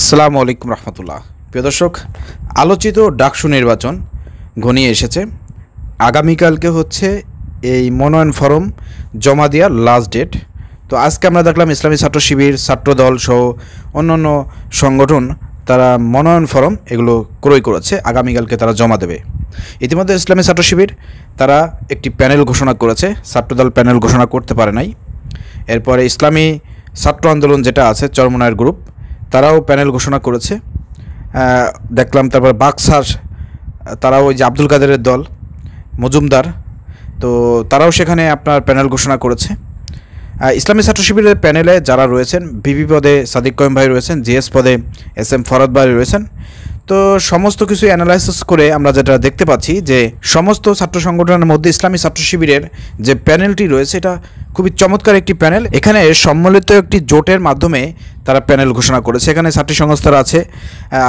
আসসালামু আলাইকুম রহমতুল্লাহ। প্রিয় দর্শক, আলোচিত ডাকসু নির্বাচন ঘনিয়ে এসেছে। আগামীকালকে হচ্ছে এই মনোনয়ন ফরম জমা দেওয়ার লাস্ট ডেট। তো আজকে আমরা দেখলাম ইসলামী ছাত্র শিবির, ছাত্রদল সহ অন্যান্য সংগঠন তারা মনোনয়ন ফরম এগুলো ক্রয় করেছে, আগামীকালকে তারা জমা দেবে। ইতিমধ্যে ইসলামী ছাত্র শিবির তারা একটি প্যানেল ঘোষণা করেছে, ছাত্রদল প্যানেল ঘোষণা করতে পারে নাই। এরপরে ইসলামী ছাত্র আন্দোলন যেটা আছে চরমনায়ের গ্রুপ, তারাও প্যানেল ঘোষণা করেছে দেখলাম। তারপর বাক্সার তারাও ওই যে আব্দুল কাদেরের দল মজুমদার, তো তারাও সেখানে আপনার প্যানেল ঘোষণা করেছে। ইসলামী ছাত্র শিবিরের প্যানেলে যারা রয়েছেন, ভিপি পদে সাদিক করিম ভাই রয়েছেন, জিএস পদে SM ফরহাদ ভাই রয়েছেন। তো সমস্ত কিছু অ্যানালাইসিস করে আমরা যেটা দেখতে পাচ্ছি যে সমস্ত ছাত্র সংগঠনের মধ্যে ইসলামী ছাত্র শিবিরের যে প্যানেলটি রয়েছে এটা খুবই চমৎকার একটি প্যানেল। এখানে সম্মিলিত একটি জোটের মাধ্যমে তারা প্যানেল ঘোষণা করেছে। এখানে ছাত্রী সংস্থার আছে,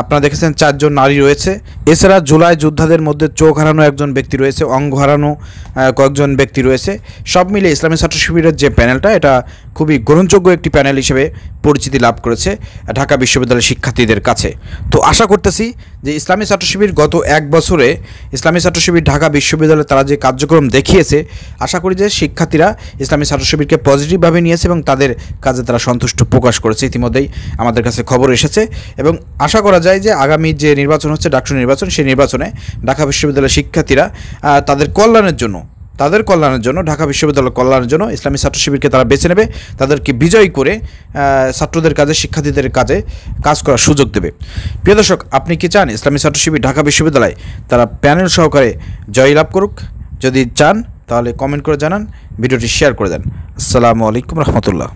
আপনারা দেখেছেন 4 জন নারী রয়েছে। এছাড়া জুলাই যোদ্ধাদের মধ্যে চোখ হারানো একজন ব্যক্তি রয়েছে, অঙ্গ হারানো কয়েকজন ব্যক্তি রয়েছে। সব মিলে ইসলামী ছাত্র শিবিরের যে প্যানেলটা এটা খুবই গ্রহণযোগ্য একটি প্যানেল হিসেবে পরিচিতি লাভ করেছে ঢাকা বিশ্ববিদ্যালয়ের শিক্ষার্থীদের কাছে। তো আশা করতেছি যে ইসলামী ছাত্র শিবির গত 1 বছরে ইসলামী ছাত্র শিবির ঢাকা বিশ্ববিদ্যালয়ে তারা যে কার্যক্রম দেখিয়েছে, আশা করি যে শিক্ষার্থীরা ইসলামী ছাত্র শিবিরকে পজিটিভভাবে নিয়েছে এবং তাদের কাজে তারা সন্তুষ্ট প্রকাশ করেছে। ইতিমধ্যেই আমাদের কাছে খবর এসেছে এবং আশা করা যায় যে আগামী যে নির্বাচন হচ্ছে ডাকসু নির্বাচন, সেই নির্বাচনে ঢাকা বিশ্ববিদ্যালয়ের শিক্ষার্থীরা তাদের কল্যাণের জন্য ঢাকা বিশ্ববিদ্যালয়ের কল্যাণের জন্য ইসলামী ছাত্র শিবিরকে তারা বেছে নেবে, তাদেরকে বিজয়ী করে ছাত্রদের কাজে, শিক্ষার্থীদের কাজে কাজ করার সুযোগ দেবে। প্রিয় দর্শক, আপনি কি চান ইসলামী ছাত্র শিবির ঢাকা বিশ্ববিদ্যালয় তারা প্যানেল সহকারে জয়লাভ করুক? যদি চান তাহলে কমেন্ট করে জানান, ভিডিওটি শেয়ার করে দেন। আসসালামু আলাইকুম রহমতুল্লাহ।